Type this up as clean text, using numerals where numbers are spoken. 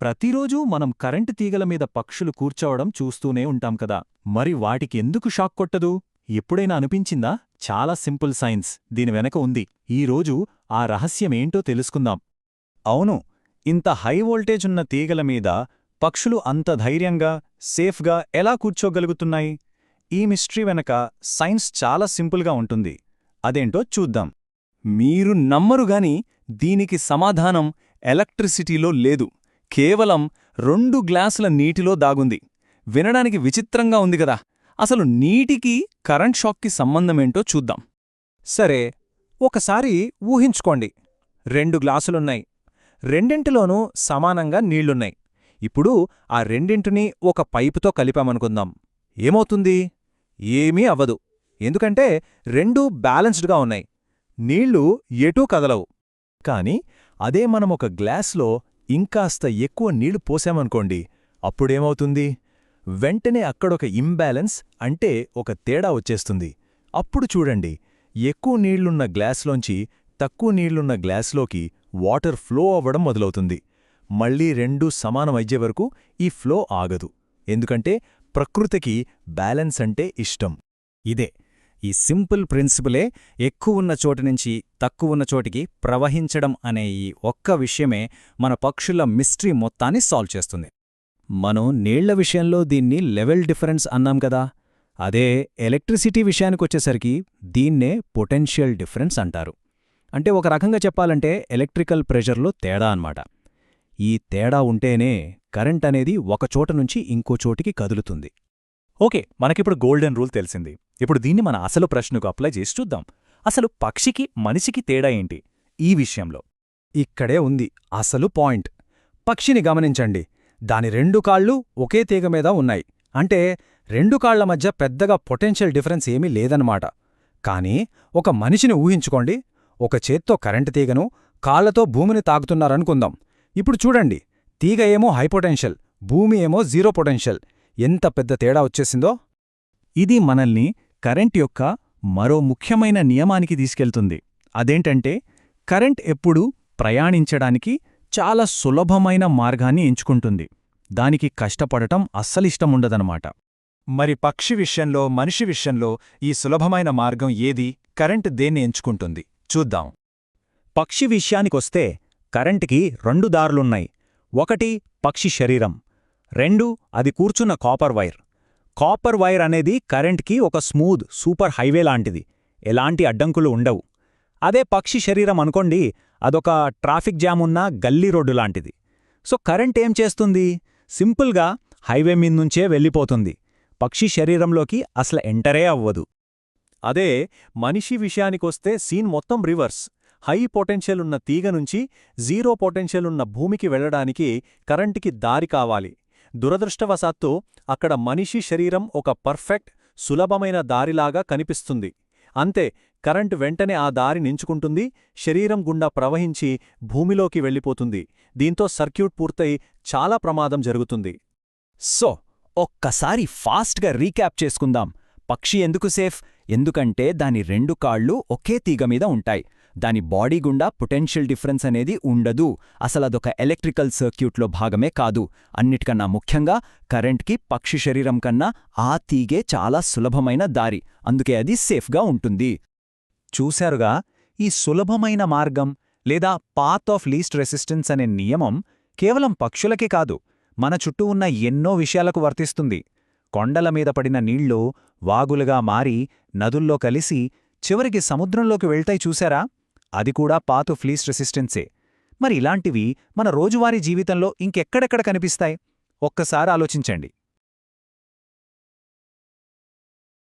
ప్రతిరోజూ మనం కరెంటు తీగల మీద పక్షులు కూర్చోవడం చూస్తూనే ఉంటాం కదా, మరి వాటికి ఎందుకు షాక్ కొట్టదు? ఎప్పుడైనా అనిపించిందా? చాలా సింపుల్ సైన్స్ దీని వెనక ఉంది. ఈరోజు ఆ రహస్యమేంటో తెలుసుకుందాం. అవును, ఇంత హై వోల్టేజ్ ఉన్న తీగల మీద పక్షులు అంత ధైర్యంగా, సేఫ్గా ఎలా కూర్చోగలుగుతున్నాయి? ఈ మిస్టరీ వెనక సైన్స్ చాలా సింపుల్గా ఉంటుంది. అదేంటో చూద్దాం. మీరు నమ్మరుగాని దీనికి సమాధానం ఎలక్ట్రిసిటీలో లేదు, కేవలం 2 గ్లాసుల నీటిలో దాగుంది. వినడానికి విచిత్రంగా ఉంది గదా. అసలు నీటికి కరెంట్ షాక్కి సంబంధమేంటో చూద్దాం. సరే, ఒకసారి ఊహించుకోండి. 2 గ్లాసులున్నాయి, రెండింటిలోనూ సమానంగా నీళ్లున్నాయి. ఇప్పుడు ఆ రెండింటినీ ఒక పైపుతో కలిపామనుకుందాం. ఏమవుతుంది? ఏమీ అవ్వదు, ఎందుకంటే రెండూ బ్యాలెన్స్డ్గా ఉన్నాయి. నీళ్లు ఎటూ కదలవు. కాని అదే మనమొక గ్లాస్లో ఇంకాస్త ఎక్కువ నీళ్లు పోసామనుకోండి, అప్పుడేమవుతుంది? వెంటనే అక్కడొక ఇంబ్యాలెన్స్, అంటే ఒక తేడా వచ్చేస్తుంది. అప్పుడు చూడండి, ఎక్కువ నీళ్లున్న గ్లాస్లోంచి తక్కువ నీళ్లున్న గ్లాస్లోకి వాటర్ ఫ్లో అవ్వడం మొదలవుతుంది. మళ్లీ రెండూ సమానమయ్యే వరకు ఈ ఫ్లో ఆగదు, ఎందుకంటే ప్రకృతికి బ్యాలెన్స్ అంటే ఇష్టం. ఇదే ఈ సింపుల్ ప్రిన్సిపులే ఎక్కువున్న చోటునుంచి తక్కువున్న చోటికి ప్రవహించడం అనే ఈ ఒక్క విషయమే మన పక్షుల మిస్టరీ మొత్తాన్ని సాల్వ్ చేస్తుంది. మనం నీళ్ల విషయంలో దీన్ని లెవెల్ డిఫరెన్స్ అన్నాం కదా, అదే ఎలక్ట్రిసిటీ విషయానికొచ్చేసరికి దీన్నే పొటెన్షియల్ డిఫరెన్స్ అంటారు. అంటే ఒక రకంగా చెప్పాలంటే ఎలక్ట్రికల్ ప్రెషర్లో తేడా అన్నమాట. ఈ తేడా ఉంటేనే కరెంట్ అనేది ఒక చోట నుంచి ఇంకో చోటికి కదులుతుంది. ఓకే, మనకిప్పుడు గోల్డెన్ రూల్ తెలిసింది. ఇప్పుడు దీన్ని మన అసలు ప్రశ్నకు అప్లై చేసి చూద్దాం. అసలు పక్షికి మనిషికి తేడా ఏంటి ఈ విషయంలో? ఇక్కడే ఉంది అసలు పాయింట్. పక్షిని గమనించండి, దాని 2 కాళ్ళు ఒకే తీగ మీద ఉన్నాయి. అంటే 2 కాళ్ల మధ్య పెద్దగా పొటెన్షియల్ డిఫరెన్స్ ఏమీ లేదన్నమాట. కానీ ఒక మనిషిని ఊహించుకోండి, ఒక చేత్తో కరెంటు తీగను, కాళ్లతో భూమిని తాకుతున్నారనుకుందాం. ఇప్పుడు చూడండి, తీగ ఏమో హైపొటెన్షియల్, భూమి ఏమో జీరో పొటెన్షియల్. ఎంత పెద్ద తేడా వచ్చేసిందో! ఇది మనల్ని కరెంట్ యొక్క మరో ముఖ్యమైన నియమానికి తీసుకెళ్తుంది. అదేంటంటే, కరెంట్ ఎప్పుడూ ప్రయాణించడానికి చాలా సులభమైన మార్గాన్ని ఎంచుకుంటుంది. దానికి కష్టపడటం అస్సలిష్టముండదనమాట. మరి పక్షి విషయంలో, మనిషి విషయంలో ఈ సులభమైన మార్గం ఏది? కరెంట్ దేన్ని ఎంచుకుంటుంది? చూద్దాం. పక్షి విషయానికొస్తే కరెంటుకి 2 దారులున్నాయి. ఒకటి పక్షి శరీరం, 2 అది కూర్చున్న కాపర్ వైర్. కాపర్ వైర్ అనేది కరెంట్కి ఒక స్మూత్ సూపర్ హైవే లాంటిది, ఎలాంటి అడ్డంకులు ఉండవు. అదే పక్షి శరీరం అనుకోండి, అదొక ట్రాఫిక్ జామ్ ఉన్న గల్లీ రోడ్డు లాంటిది. సో కరెంట్ ఏం చేస్తుంది? సింపుల్గా హైవే మీన్నుంచే వెళ్ళిపోతుంది, పక్షి శరీరంలోకి అసలు ఎంటరే అవ్వదు. అదే మనిషి విషయానికొస్తే సీన్ మొత్తం రివర్స్. హై పొటెన్షియల్ ఉన్న తీగ నుంచి జీరో పొటెన్షియల్ ఉన్న భూమికి వెళ్లడానికి కరెంటుకి దారి కావాలి. దురదృష్టవశాత్తు అక్కడ మనిషి శరీరం ఒక పర్ఫెక్ట్, సులభమైన దారిలాగా కనిపిస్తుంది. అంతే, కరెంటు వెంటనే ఆ దారి నించుకుంటుంది, శరీరం గుండా ప్రవహించి భూమిలోకి వెళ్ళిపోతుంది. దీంతో సర్క్యూట్ పూర్తయి చాలా ప్రమాదం జరుగుతుంది. సో ఒక్కసారి ఫాస్ట్గా రీక్యాప్ చేసుకుందాం. పక్షి ఎందుకు సేఫ్? ఎందుకంటే దాని 2 కాళ్ళు ఒకే తీగ మీద ఉంటాయి. దాని బాడీ గుండా పొటెన్షియల్ డిఫరెన్స్ అనేది ఉండదు. అసలదొక ఎలక్ట్రికల్ సర్క్యూట్లో భాగమే కాదు. అన్నిటికన్నా ముఖ్యంగా కరెంట్కి పక్షి శరీరం కన్నా ఆ తీగే చాలా సులభమైన దారి, అందుకే అది సేఫ్గా ఉంటుంది. చూశారుగా, ఈ సులభమైన మార్గం లేదా పాత్ ఆఫ్ లీస్ట్ రెసిస్టెన్స్ అనే నియమం కేవలం పక్షులకే కాదు, మన చుట్టూ ఉన్న ఎన్నో విషయాలకు వర్తిస్తుంది. కొండల మీద పడిన నీళ్లు వాగులుగా మారి నదుల్లో కలిసి చివరికి సముద్రంలోకి వెళ్తాయి చూశారా? అది కూడా పాత్ ఆఫ్ లీస్ట్ రెసిస్టెన్సే. మరి ఇలాంటివి మన రోజువారీ జీవితంలో ఇంకెక్కడెక్కడ కనిపిస్తాయి? ఒక్కసారి ఆలోచించండి.